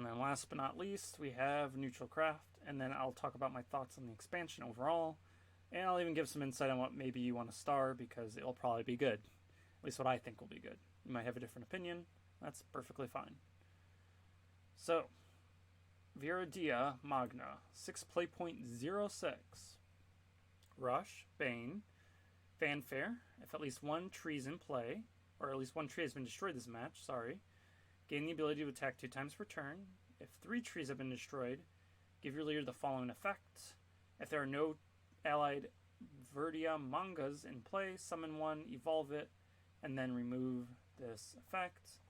And then last but not least, we have Neutral Craft, and then I'll talk about my thoughts on the expansion overall, and I'll even give some insight on what maybe you want to star, because it'll probably be good. At least what I think will be good. You might have a different opinion. That's perfectly fine. So, Viridia Magna, 6 playpoint 06. Rush, Bane, Fanfare. If at least one tree is in play, or at least one tree has been destroyed this match, sorry, gain the ability to attack 2 times per turn. If 3 trees have been destroyed, give your leader the following effect. If there are no allied Verdia mangas in play, summon one, evolve it, and then remove this effect.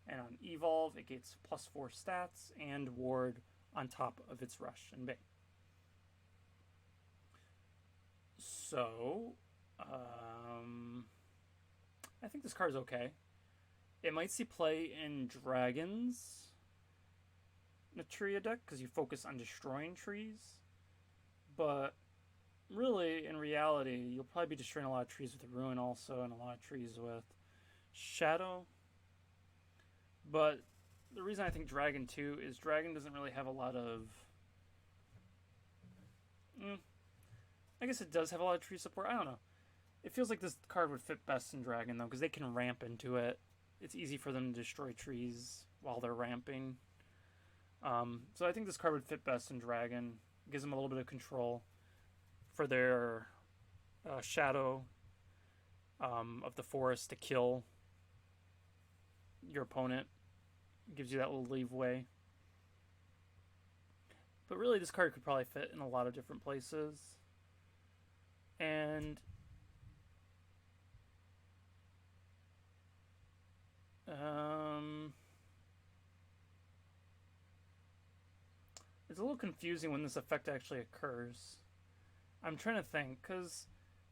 And on evolve, it gets +4 stats and ward on top of its rush and bane. So, I think this card is okay. It might see play in Dragons Natria deck because you focus on destroying trees, but really, in reality, you'll probably be destroying a lot of trees with Ruin also, and a lot of trees with Shadow. But the reason I think Dragon too is Dragon doesn't really have a lot of... I guess it does have a lot of tree support. I don't know. It feels like this card would fit best in Dragon, though, because they can ramp into it. It's easy for them to destroy trees while they're ramping. So I think this card would fit best in Dragon. It gives them a little bit of control for their Shadow of the Forest to kill your opponent. It gives you that little leeway. But really, this card could probably fit in a lot of different places. And it's a little confusing when this effect actually occurs. I'm trying to think, because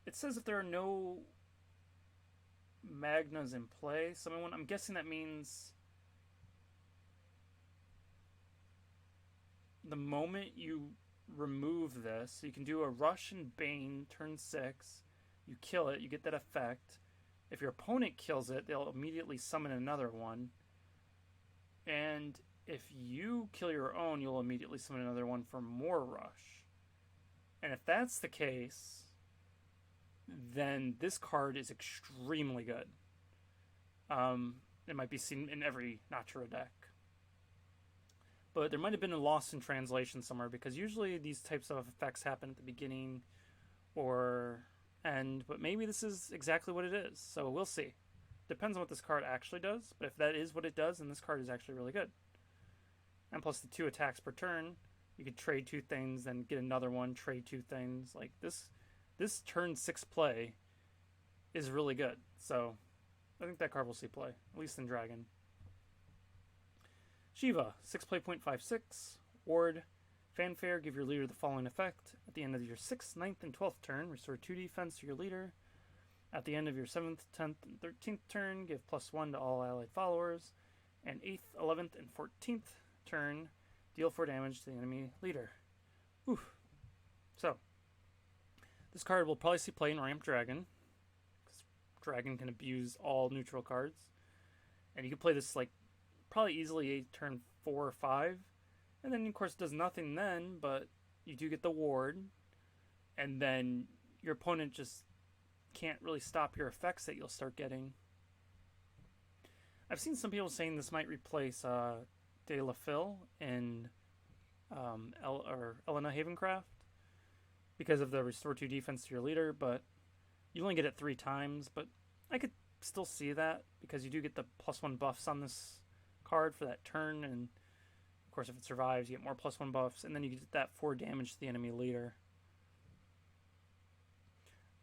it says if there are no Magnas in play, someone, I'm guessing that means the moment you remove this, so you can do a Rush and Bane turn 6, you kill it, you get that effect. If your opponent kills it, they'll immediately summon another one. And if you kill your own, you'll immediately summon another one for more Rush. And if that's the case, then this card is extremely good. It might be seen in every Natura deck. But there might have been a loss in translation somewhere, because usually these types of effects happen at the beginning or end, but maybe this is exactly what it is. So we'll see. Depends on what this card actually does, but if that is what it does, then this card is actually really good. And plus the 2 attacks per turn, you could trade 2 things, then get another one, trade 2 things. Like this turn 6 play is really good. So I think that card will see play, at least in Dragon. Shiva, 6 playpoint 6. Fanfare, give your leader the following effect. At the end of your 6th, 9th, and 12th turn, restore 2 defense to your leader. At the end of your 7th, 10th, and 13th turn, give +1 to all allied followers. And 8th, 11th, and 14th turn, deal 4 damage to the enemy leader. Whew. So, this card will probably see play in Ramp Dragon, because Dragon can abuse all neutral cards. And you can play this like probably easily turn 4 or 5. And then, of course, it does nothing then, but you do get the ward. And then your opponent just can't really stop your effects that you'll start getting. I've seen some people saying this might replace De La Phil in Elena Havencraft because of the restore 2 defense to your leader, but you only get it 3 times. But I could still see that, because you do get the +1 buffs on this card for that turn, and of course if it survives you get more +1 buffs, and then you get that 4 damage to the enemy leader.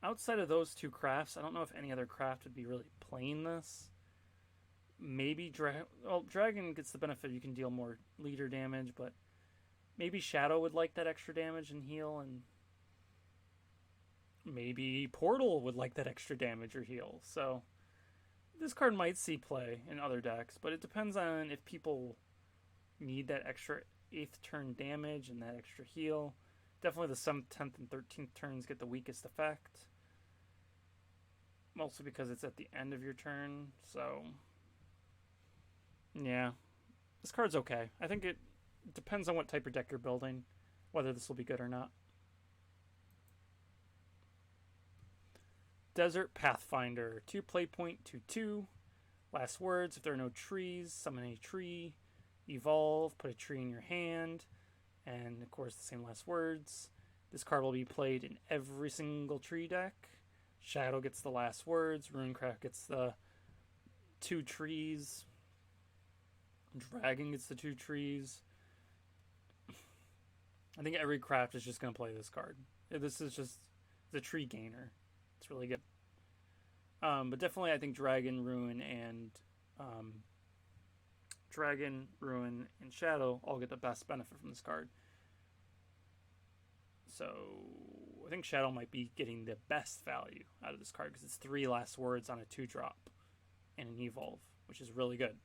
Outside of those 2 crafts, I don't know if any other craft would be really playing this. Maybe Dragon gets the benefit you can deal more leader damage, but maybe Shadow would like that extra damage and heal, and maybe Portal would like that extra damage or heal. So this card might see play in other decks, but it depends on if people need that extra 8th turn damage and that extra heal. Definitely the 7th, 10th, and 13th turns get the weakest effect. Mostly because it's at the end of your turn, so... yeah. This card's okay. I think It depends on what type of deck you're building, whether this will be good or not. Desert Pathfinder, 2 play point, 2/2. Last words, if there are no trees, summon a tree. Evolve, put a tree in your hand. And of course, the same last words. This card will be played in every single tree deck. Shadow gets the last words. Runecraft gets the 2 trees. Dragon gets the 2 trees. I think every craft is just going to play this card. This is just the tree gainer. It's really good. But definitely I think Dragon, Ruin, and Shadow all get the best benefit from this card. So I think Shadow might be getting the best value out of this card because it's 3 last words on a 2-drop and an evolve, which is really good.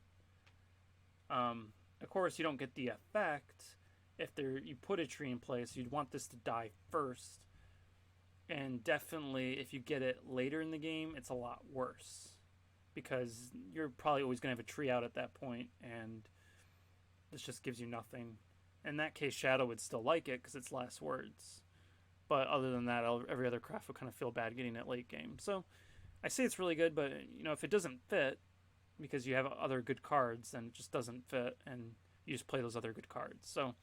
Of course, you don't get the effect if you put a tree in place. You'd want this to die first. And definitely, if you get it later in the game, it's a lot worse. Because you're probably always going to have a tree out at that point, and this just gives you nothing. In that case, Shadow would still like it, because it's last words. But other than that, every other craft would kind of feel bad getting it late game. So, I say it's really good, but if it doesn't fit, because you have other good cards, then it just doesn't fit, and you just play those other good cards. So,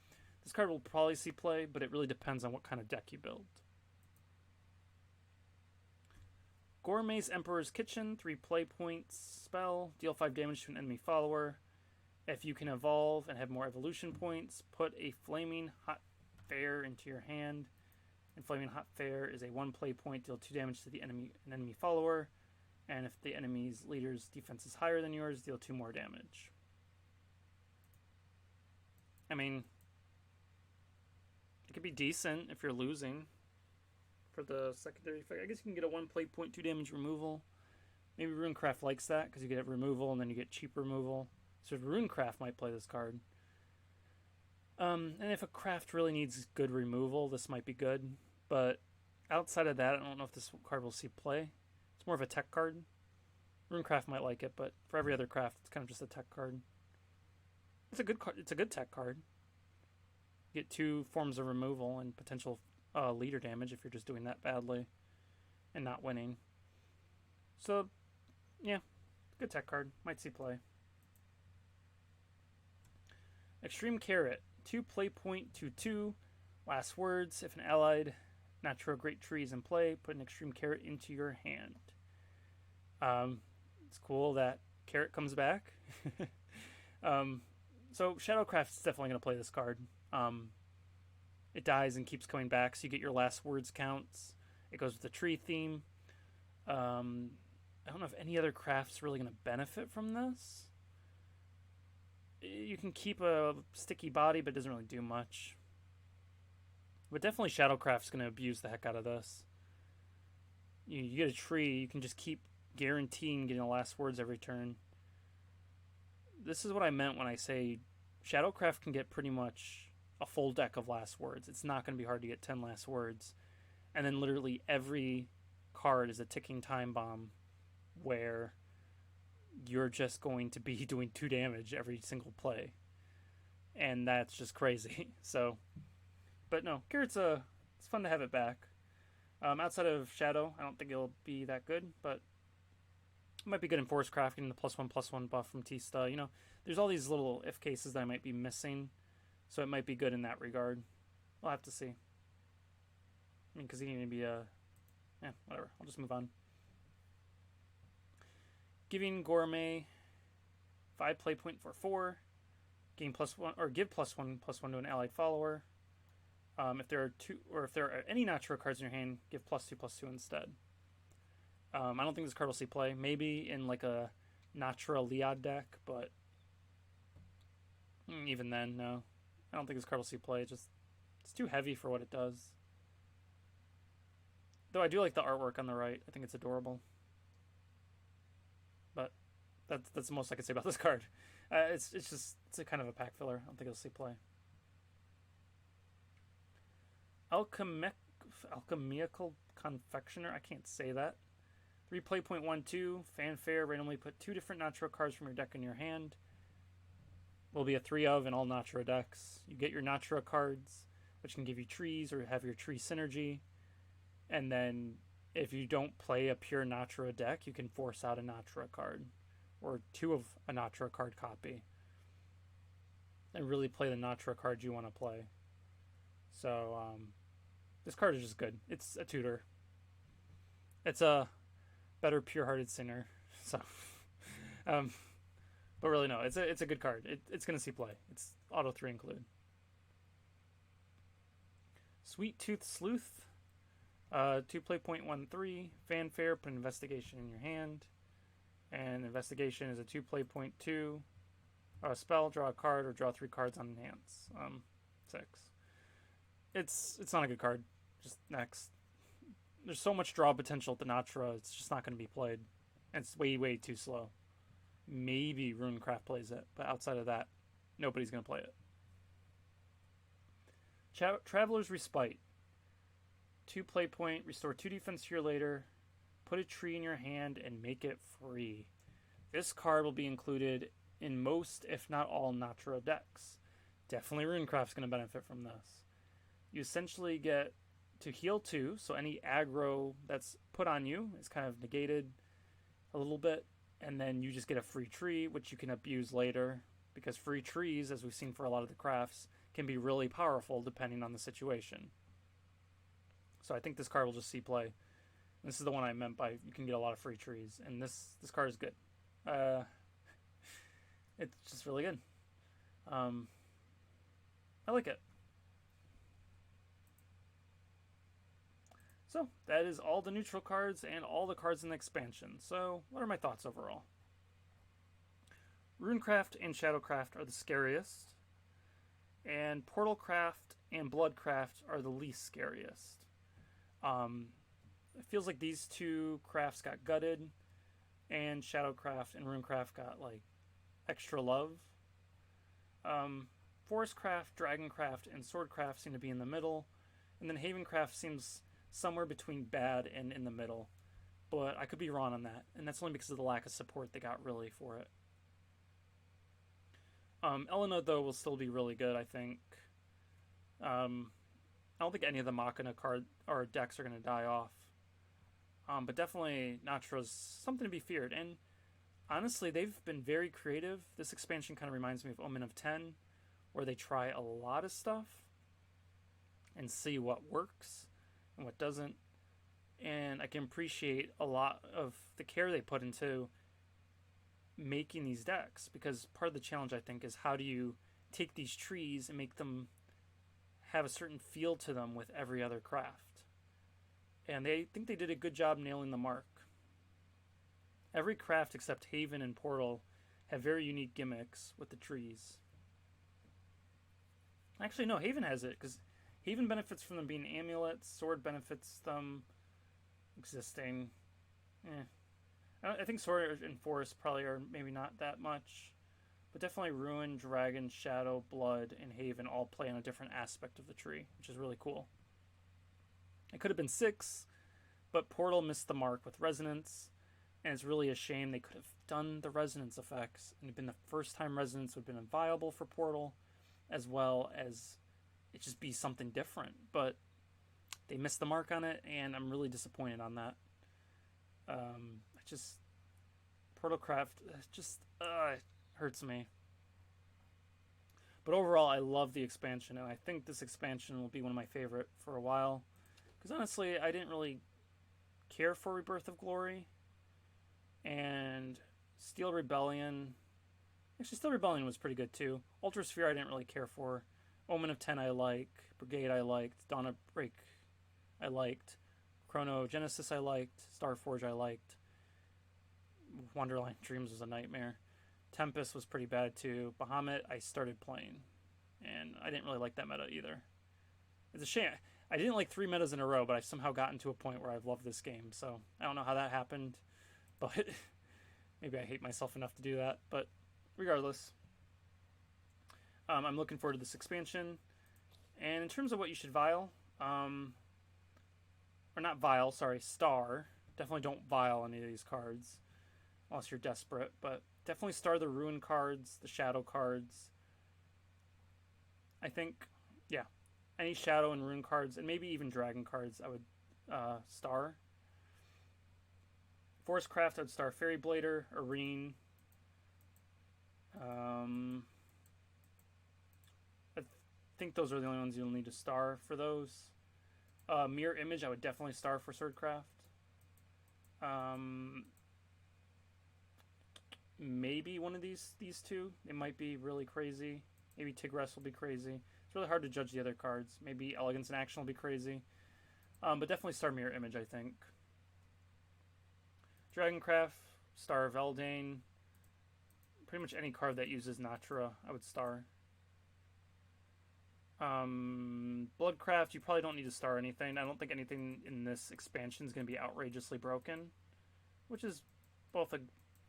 this card will probably see play, but it really depends on what kind of deck you build. Gourmet's Emperor's Kitchen, 3 play points spell, deal 5 damage to an enemy follower. If you can evolve and have more evolution points, put a Flaming Hot Fare into your hand. And Flaming Hot Fare is a 1 play point, deal 2 damage to an enemy follower. And if the enemy's leader's defense is higher than yours, deal 2 more damage. I mean, it could be decent if you're losing. For the secondary effect, I guess you can get a 1 play point, 2 damage removal. Maybe Runecraft likes that because you get removal and then you get cheap removal. So Runecraft might play this card. And if a craft really needs good removal, this might be good. But outside of that, I don't know if this card will see play. It's more of a tech card. Runecraft might like it, but for every other craft, it's kind of just a tech card. It's a good card. It's a good tech card. You get 2 forms of removal and potential leader damage if you're just doing that badly and not winning. So, yeah, good tech card. Might see play. Extreme Carrot, 2 play point, 2/2. Last words, if an allied natural great tree is in play, put an Extreme Carrot into your hand. It's cool that Carrot comes back. So Shadowcraft's definitely going to play this card. It dies and keeps coming back, so you get your last words counts. It goes with the tree theme. I don't know if any other craft's really going to benefit from this. You can keep a sticky body, but it doesn't really do much. But definitely Shadowcraft's going to abuse the heck out of this. You get a tree, you can just keep guaranteeing getting the last words every turn. This is what I meant when I say Shadowcraft can get pretty much a full deck of last words. It's not going to be hard to get 10 last words. And then literally every card is a ticking time bomb where you're just going to be doing 2 damage every single play. And that's just crazy. So, but no, Carrot's it's fun to have it back. Outside of Shadow, I don't think it'll be that good, but it might be good in Forest Crafting, the +1/+1 buff from Tista. There's all these little if cases that I might be missing. So it might be good in that regard. We'll have to see. I mean, because he needed to be whatever. I'll just move on. Giving Gourmet 5 play point for 4. Gain +1 or give +1/+1 to an allied follower. If there are any natural cards in your hand, give +2/+2 instead. I don't think this card will see play. Maybe in like a natural Liad deck, but even then, no. I don't think this card will see play. It's too heavy for what it does. Though I do like the artwork on the right. I think it's adorable. But that's the most I can say about this card. It's a kind of a pack filler. I don't think it'll see play. Alchemical Confectioner. I can't say that. 3 play point, 1/2. Fanfare. Randomly put 2 different natural cards from your deck in your hand. Will be a 3 of in all Natura decks. You get your Natura cards, which can give you trees or have your tree synergy. And then if you don't play a pure Natura deck, you can force out a Natura card or 2 of a Natura card copy and really play the Natura cards you want to play. So this card is just good. It's a tutor. It's a better Pure-Hearted Singer. So, but really no, it's a good card. It's gonna see play. It's auto 3 include. Sweet Tooth Sleuth. 2 play 0.13. Fanfare, put an investigation in your hand. And investigation is a 2 play 0.2. Spell, draw a card, or draw 3 cards on enhance. 6. It's not a good card. Just next. There's so much draw potential at the Natura, it's just not going to be played. And it's way, way too slow. Maybe Runecraft plays it, but outside of that, nobody's going to play it. Traveler's Respite. 2 play point, restore 2 defense to your later, put a tree in your hand, and make it free. This card will be included in most, if not all, Natura decks. Definitely Runecraft's going to benefit from this. You essentially get to heal 2, so any aggro that's put on you is kind of negated a little bit, and then you just get a free tree, which you can abuse later, because free trees, as we've seen for a lot of the crafts, can be really powerful depending on the situation. So I think this card will just see play. This is the one I meant by you can get a lot of free trees, and this card is good. It's just really good. I like it. So that is all the neutral cards and all the cards in the expansion. So what are my thoughts overall? Runecraft and Shadowcraft are the scariest, and Portalcraft and Bloodcraft are the least scariest. It feels like these 2 crafts got gutted, and Shadowcraft and Runecraft got like extra love. Forestcraft, Dragoncraft, and Swordcraft seem to be in the middle, and then Havencraft seems somewhere between bad and in the middle, but I could be wrong on that, and that's only because of the lack of support they got really for it. Elena, though, will still be really good, I think. I don't think any of the Machina card or decks are going to die off, but definitely Natura's something to be feared, and honestly, they've been very creative. This expansion kind of reminds me of Omen of 10, where they try a lot of stuff and see what works and what doesn't. And I can appreciate a lot of the care they put into making these decks, because part of the challenge, I think, is how do you take these trees and make them have a certain feel to them with every other craft. And they think they did a good job nailing the mark. Every craft except Haven and Portal have very unique gimmicks with the trees. Actually, no, Haven has it, because Haven benefits from them being amulets, Sword benefits them existing. I think Sword and Forest probably are maybe not that much, but definitely Ruin, Dragon, Shadow, Blood, and Haven all play on a different aspect of the tree, which is really cool. It could have been 6, but Portal missed the mark with Resonance, and it's really a shame. They could have done the Resonance effects, and it'd been the first time Resonance would have been viable for Portal, as well as it just be something different, but they missed the mark on it, and I'm really disappointed on that. Portalcraft, it hurts me. But overall, I love the expansion, and I think this expansion will be one of my favorite for a while, because honestly, I didn't really care for Rebirth of Glory, and Steel Rebellion was pretty good too. Ultra Sphere I didn't really care for. Omen of 10 I like. Brigade I liked. Dawn of Break I liked. Chrono Genesis I liked. Starforge I liked. Wonderland Dreams was a nightmare. Tempest was pretty bad too. Bahamut I started playing, and I didn't really like that meta either. It's a shame. I didn't like 3 metas in a row, but I've somehow gotten to a point where I've loved this game, so I don't know how that happened, but maybe I hate myself enough to do that. But regardless, I'm looking forward to this expansion. And in terms of what you should vial, star. Definitely don't vial any of these cards unless you're desperate, but definitely star the Ruin cards, the Shadow cards, I think, yeah, any Shadow and Rune cards, and maybe even Dragon cards, I would star. Forestcraft, I would star Fairy Blader, Arene. I think those are the only ones you'll need to star for those. Mirror Image, I would definitely star for Swordcraft. Maybe one of these two. It might be really crazy. Maybe Tigress will be crazy. It's really hard to judge the other cards. Maybe Elegance in Action will be crazy. But definitely star Mirror Image, I think. Dragoncraft, star Veldane. Pretty much any card that uses Natura, I would star. Bloodcraft, you probably don't need to star anything. I don't think anything in this expansion is going to be outrageously broken, which is both a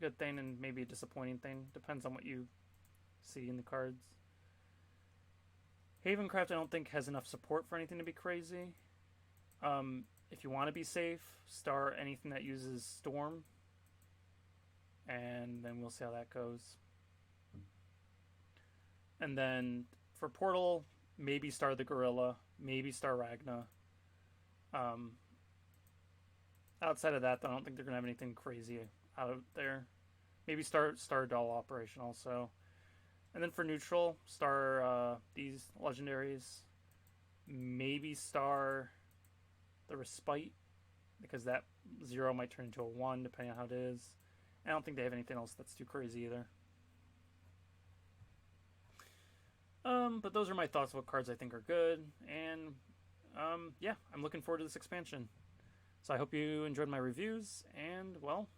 good thing and maybe a disappointing thing. Depends on what you see in the cards. Havencraft, I don't think has enough support for anything to be crazy. If you want to be safe, star anything that uses Storm, and then we'll see how that goes. And then for Portal, maybe star the Gorilla, maybe star Ragna. Outside of that, I don't think they're gonna have anything crazy out there. Maybe star Doll Operation also. And then for neutral, star these legendaries. Maybe star the Respite, because that 0 might turn into a 1 depending on how it is. I don't think they have anything else that's too crazy either. But those are my thoughts of what cards I think are good, and yeah, I'm looking forward to this expansion. So I hope you enjoyed my reviews, and well,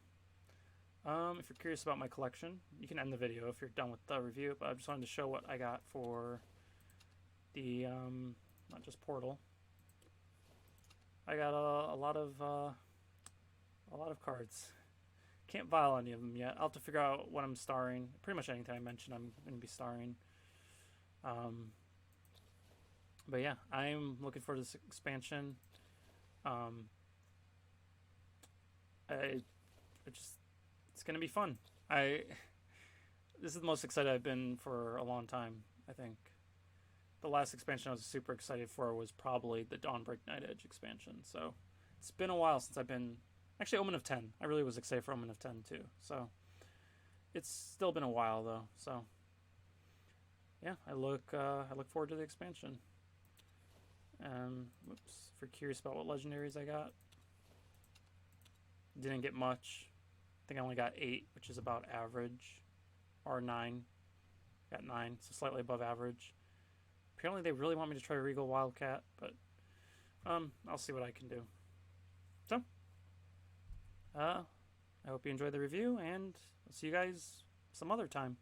if you're curious about my collection, you can end the video if you're done with the review, but I just wanted to show what I got for the, not just Portal. I got a lot of cards. Can't file any of them yet. I'll have to figure out what I'm starring. Pretty much anything I mention I'm going to be starring. But yeah, I'm looking forward to this expansion. It's going to be fun. This is the most excited I've been for a long time, I think. The last expansion I was super excited for was probably the Dawnbreak Night Edge expansion. So it's been a while since I've been... Actually, Omen of 10. I really was excited for Omen of 10 too. So it's still been a while though. So yeah, I look forward to the expansion. Whoops. If you're curious about what legendaries I got, didn't get much. I think I only got 8, which is about average, or 9. Got 9, so slightly above average. Apparently, they really want me to try Regal Wildcat, but I'll see what I can do. So, I hope you enjoyed the review, and I'll see you guys some other time.